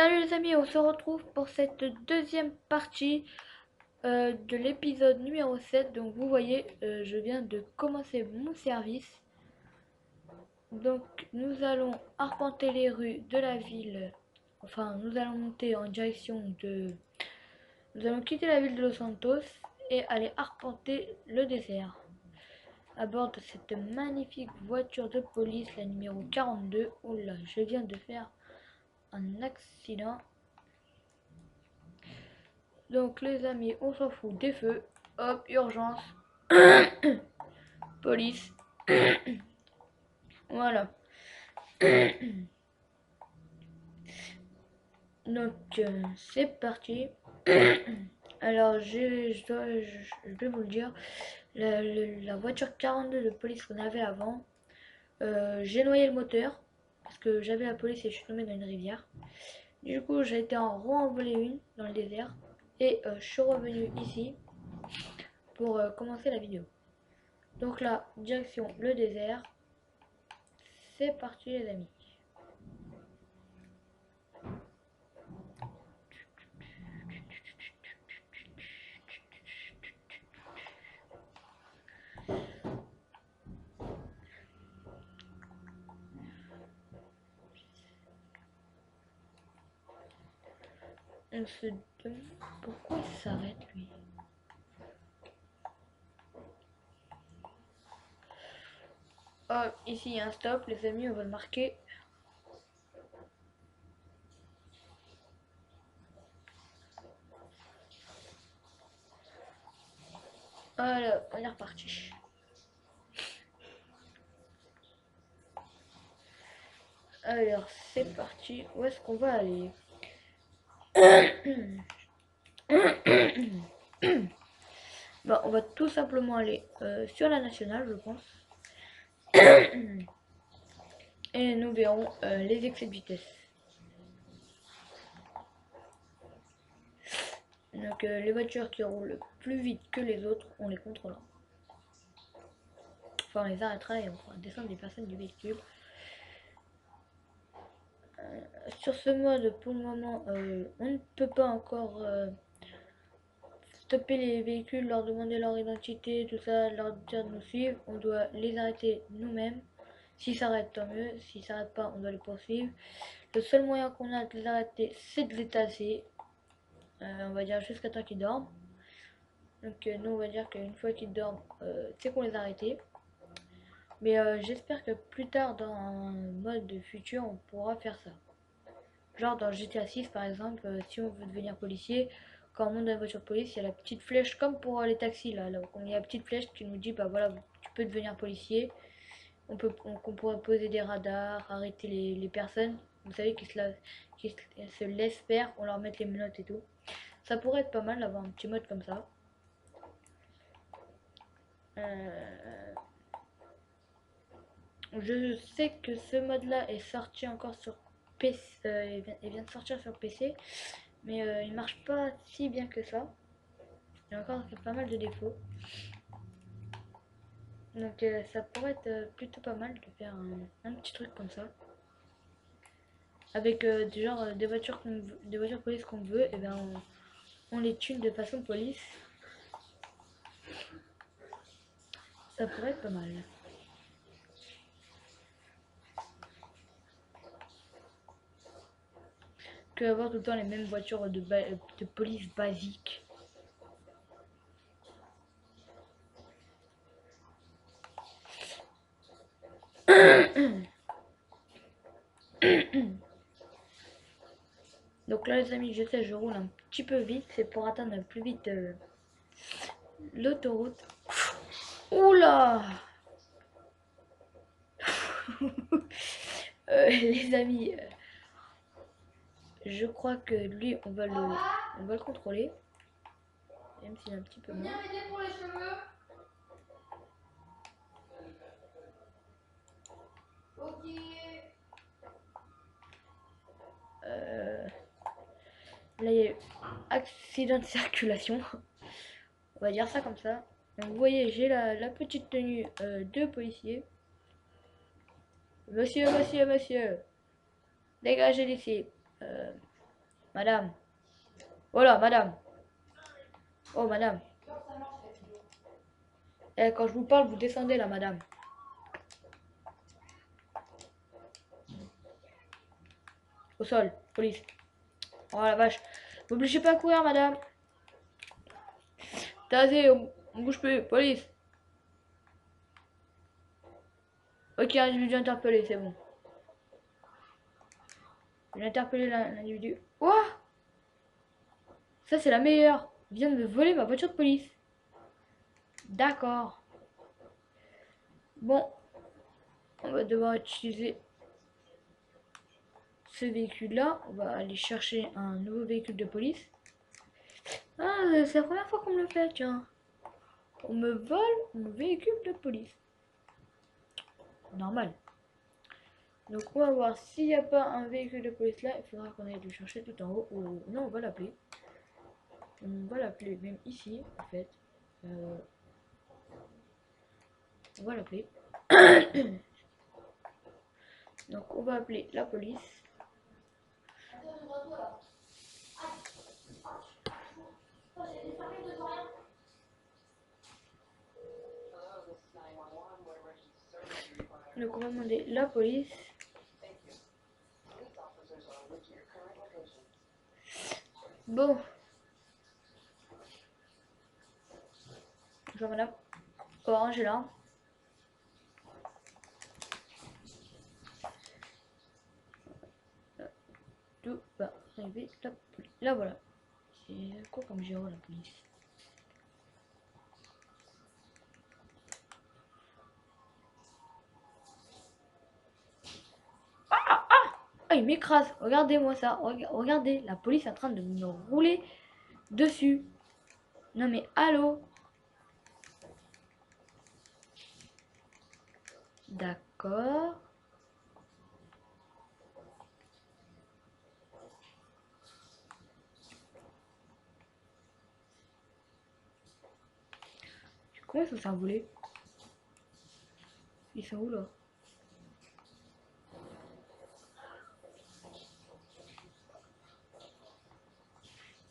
Salut les amis, on se retrouve pour cette deuxième partie de l'épisode numéro 7. Donc vous voyez, je viens de commencer mon service. Donc nous allons arpenter les rues de la ville. Enfin, nous allons monter en direction de... Nous allons quitter la ville de Los Santos et aller arpenter le désert. À bord de cette magnifique voiture de police, la numéro 42. Oh là, je viens de faire un accident. Donc les amis, on s'en fout des feux. Hop, urgence. Police. Voilà. Donc c'est parti. Alors je vais vous le dire. La voiture 42 de police qu'on avait avant, j'ai noyé le moteur. Parce que j'avais la police et je suis tombée dans une rivière. Du coup j'ai été en renvoler une dans le désert. Et je suis revenu ici pour commencer la vidéo. Donc là, direction le désert. C'est parti les amis. On se demande pourquoi il s'arrête lui. Oh, ici il y a un stop les amis, on va le marquer. Voilà, on est reparti. Alors c'est parti, où est-ce qu'on va aller? Bon, on va tout simplement aller sur la nationale je pense. Et nous verrons les excès de vitesse. Donc les voitures qui roulent plus vite que les autres, on les contrôlera. Enfin on les arrêtera et on fera descendre des personnes du véhicule. Sur ce mode pour le moment on ne peut pas encore stopper les véhicules, leur demander leur identité, tout ça, leur dire de nous suivre. On doit les arrêter nous-mêmes. S'ils s'arrêtent, tant mieux. S'ils s'arrêtent pas, on doit les poursuivre. Le seul moyen qu'on a de les arrêter, c'est de les tasser. On va dire jusqu'à temps qu'ils dorment. Donc nous, on va dire qu'une fois qu'ils dorment, c'est qu'on les a arrêtés. Mais j'espère que plus tard, dans un mode futur, on pourra faire ça. Genre dans GTA 6 par exemple, si on veut devenir policier, quand on monte dans la voiture de police, il y a la petite flèche comme pour les taxis là, il y a la petite flèche qui nous dit bah voilà, tu peux devenir policier. On pourrait poser des radars, arrêter les personnes, vous savez, qui se laissent faire, on leur met les menottes et tout. Ça pourrait être pas mal d'avoir un petit mode comme ça. Je sais que ce mode là est sorti encore sur PC, il vient de sortir sur PC. Mais il marche pas si bien que ça. Il y a encore pas mal de défauts. Donc ça pourrait être plutôt pas mal de faire un petit truc comme ça. Avec du genre des voitures police qu'on veut, et ben on les tune de façon police. Ça pourrait être pas mal. Que avoir tout le temps les mêmes voitures de police basiques. Donc là les amis, je sais, je roule un petit peu vite, c'est pour atteindre plus vite l'autoroute. Oula. Les amis, je crois que lui, on va le contrôler. Même s'il est un petit peu moins. Pour les cheveux. Ok. Là, il y a eu accident de circulation. On va dire ça comme ça. Donc, vous voyez, j'ai la petite tenue de policier. Monsieur, monsieur, monsieur. Dégagez d'ici. Madame. Oh là, madame. Oh, madame. Eh, quand je vous parle, vous descendez là, madame. Au sol, police. Oh la vache. M'obligez pas à courir, madame. Tasez, on bouge plus, police. Ok, individu interpellé, c'est bon. J'ai interpellé l'individu. Ouah! Ça, c'est la meilleure. Il vient de me voler ma voiture de police. D'accord. Bon, on va devoir utiliser ce véhicule-là. On va aller chercher un nouveau véhicule de police. Ah, c'est la première fois qu'on me le fait, tiens. On me vole mon véhicule de police. Normal. Donc on va voir s'il n'y a pas un véhicule de police là. Il faudra qu'on aille le chercher tout en haut. Ou non, on va l'appeler. On va l'appeler même ici, en fait. On va l'appeler. Donc on va appeler la police. Donc on va demander la police. Bon. Bonjour madame. Orange est là. Tout va arriver la police. Là voilà. C'est quoi comme géo la police? Ah, il m'écrase. Regardez-moi ça. Regardez, la police est en train de me rouler dessus. Non mais allô? D'accord. Comment ils sont s'envoler? Ils sont où là?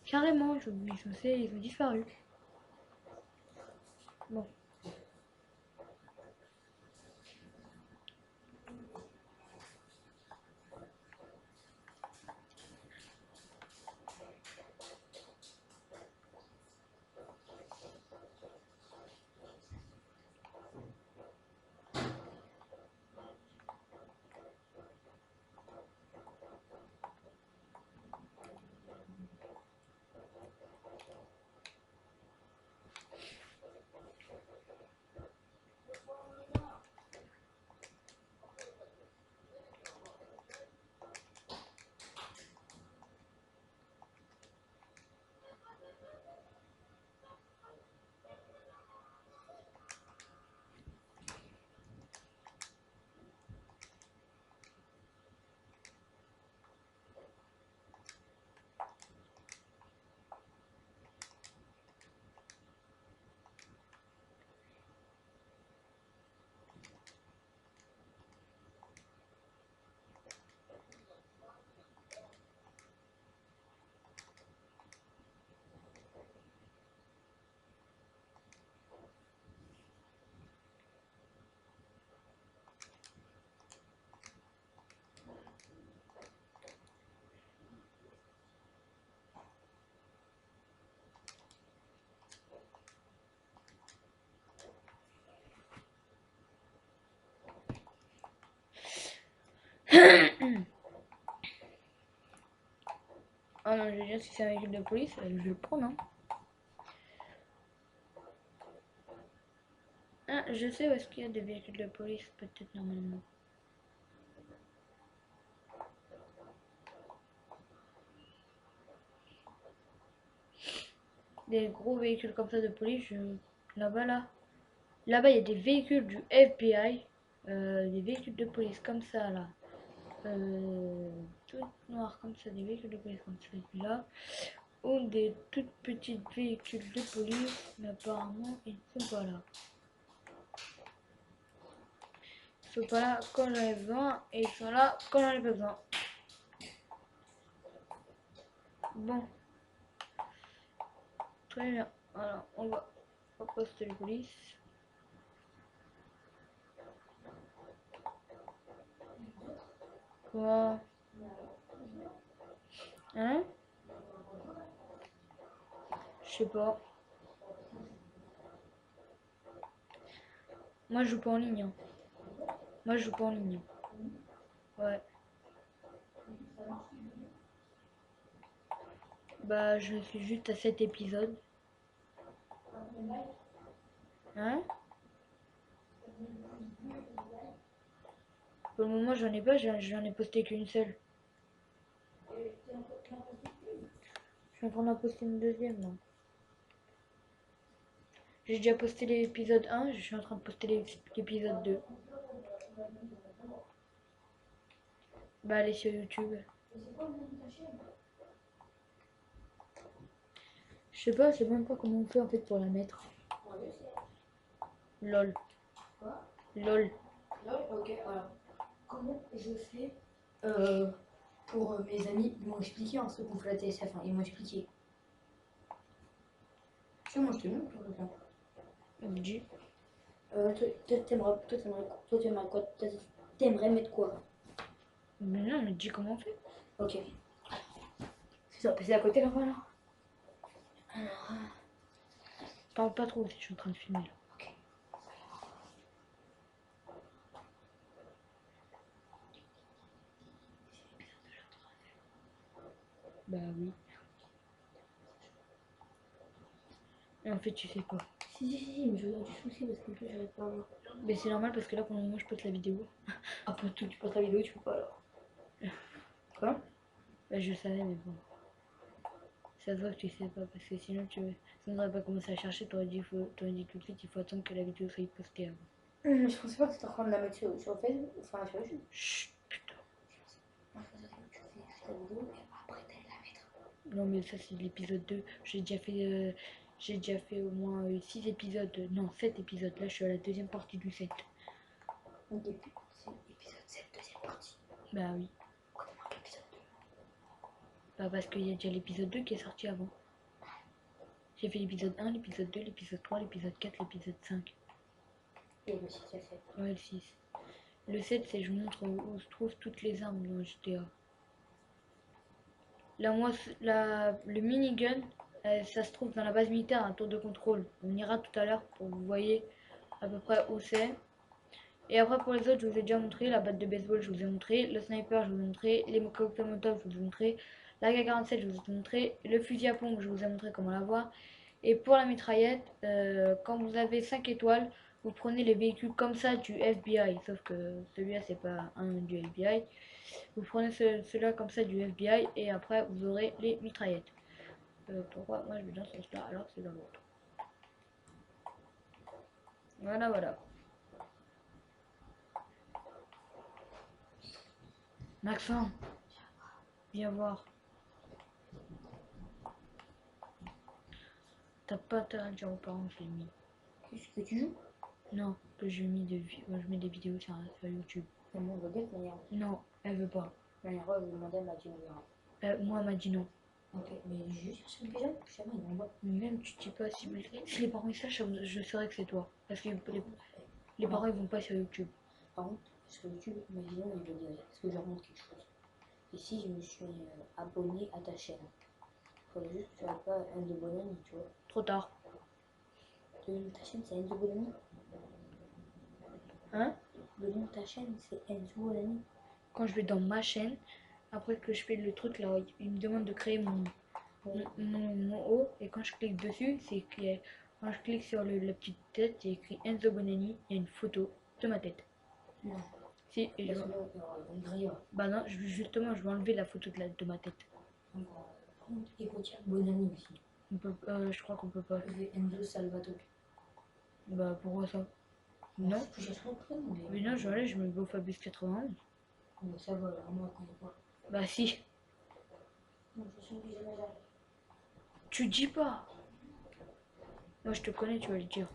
Carrément, ils ont disparu. Bon. Ah non, je veux dire, si c'est un véhicule de police, je vais le prendre, hein. Ah, je sais où est-ce qu'il y a des véhicules de police, peut-être normalement. Des gros véhicules comme ça de police, là-bas, là. Là-bas, il y a des véhicules du FBI, des véhicules de police comme ça, là. Tout noir comme ça, des véhicules de police comme celui-là. Ou des toutes petites véhicules de police, mais apparemment, ils ne sont pas là. Ils sont pas là quand j'en ai besoin, et ils sont là quand j'en ai pas besoin. Bon, très bien. Alors, on va poster les coulisses. Quoi? Hein? Je sais pas. Moi, je joue pas en ligne. Hein. Moi, je joue pas en ligne. Ouais. Bah, je suis juste à 7 épisodes. Hein? Pour le moment, j'en ai pas, j'en ai posté qu'une seule. Je suis en train d'en poster une deuxième, là. J'ai déjà posté l'épisode 1, je suis en train de poster l'épisode 2. Bah, elle est sur YouTube. Je sais pas, je sais même pas comment on fait en fait pour la mettre. LOL. Quoi? LOL. LOL, ok, alors. Comment je fais pour mes amis, ils m'ont expliqué en ce qu'on fait la TSF, hein, ils m'ont expliqué. Tu vois, moi je te montre, toi, Dis. toi, t'aimerais quoi? T'aimerais mettre quoi? Mais non, mais dis comment on fait. Ok. C'est ça, passer à côté là, voilà. Alors, Parle pas trop, je suis en train de filmer là. ok. Bah oui. Et en fait, tu sais pas. Si, mais je regarde du souci parce que j'arrive pas à voir. Mais c'est normal parce que là, pour le moment, je poste la vidéo. Après tout, tu passes la vidéo, tu peux pas alors. Quoi? Bah, je savais, mais bon. Ça se voit que tu sais pas parce que sinon, tu n'aurais pas commencé à chercher, t'aurais dit tout de suite, il faut attendre que la vidéo soit postée avant. Je pensais pas que t'étais en train de la mettre sur Facebook, enfin sur YouTube. Chut, putain. Je pensais que tu faisais juste la vidéo et après t'allais la mettre. Non, mais ça, c'est l'épisode 2. J'ai déjà fait au moins 6 épisodes. Non, 7 épisodes. Là, je suis à la deuxième partie du 7. Donc, c'est l'épisode 7, deuxième partie. Bah oui. Pourquoi t'as marqué l'épisode 2? Bah parce qu'il y a déjà l'épisode 2 qui est sorti avant. J'ai fait l'épisode 1, l'épisode 2, l'épisode 3, l'épisode 4, l'épisode 5. Et le 6 et le 7. Ouais, le 6. Le 7, c'est je montre où se trouvent toutes les armes dans GTA. Là, moi, le minigun, ça se trouve dans la base militaire, un tour de contrôle. On ira tout à l'heure pour que vous voyez à peu près où c'est. Et après, pour les autres, je vous ai déjà montré. La batte de baseball, je vous ai montré. Le sniper, je vous ai montré. Les cocktails Molotov, je vous ai montré. La AK-47, je vous ai montré. Le fusil à pompe, je vous ai montré comment l'avoir. Et pour la mitraillette, quand vous avez 5 étoiles, vous prenez les véhicules comme ça du FBI. Sauf que celui-là, c'est pas un du FBI. Vous prenez ceux-là comme ça du FBI et après, vous aurez les mitraillettes. Pourquoi moi je vais dans ce sens-là alors que c'est dans l'autre. Voilà, voilà. Maxence, viens voir. T'as pas intérêt à dire aux parents que je l'ai mis. Qu'est-ce que tu joues? Non, que je mets des vidéos sur YouTube. Maman veut bien venir. Non, elle veut pas. La dernière fois, elle me demandait, elle m'a dit on verra. Moi, elle m'a dit non. Ok, mais j'ai juste cherché une pigeon, jamais il est en bas. Même tu dis pas si les parents ils sachent, je saurais que c'est toi. Parce que les parents ils vont pas sur YouTube. Par contre, sur YouTube, imaginons, il le dirait. Est-ce que je leur montre quelque chose? Et si je me suis abonné à ta chaîne, faudrait juste que tu n'arrêtes pas Enzo Bonani, tu vois. Trop tard. Ta chaîne, c'est Enzo Bonani. Hein? Le nom de ta chaîne, c'est Enzo Bonani. Quand je vais dans ma chaîne, après que je fais le truc là, il me demande de créer mon haut. Et quand je clique dessus, quand je clique sur la petite tête, il y a écrit Enzo Bonani, il y a une photo de ma tête. Non. Si, et Parce que là, on grille. bah non, justement, je vais enlever la photo de ma tête. Par contre, il retient Bonani aussi. Je crois qu'on peut pas. Enzo Salvatore. Bah pourquoi ça? Non. Je cherche mon prénom, Mais non, je mets Bofabus 91. mais ça va, alors moi, je connais pas. Bah si. Non, je suis jamais là. Tu dis pas. Moi je te connais, tu vas le dire.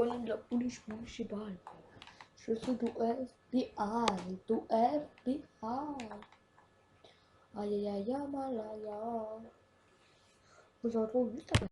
bonhomme de la police municipale. Je suis du FBI, du FBI. Aïe aïe aïe, malaya. On se retrouve juste après.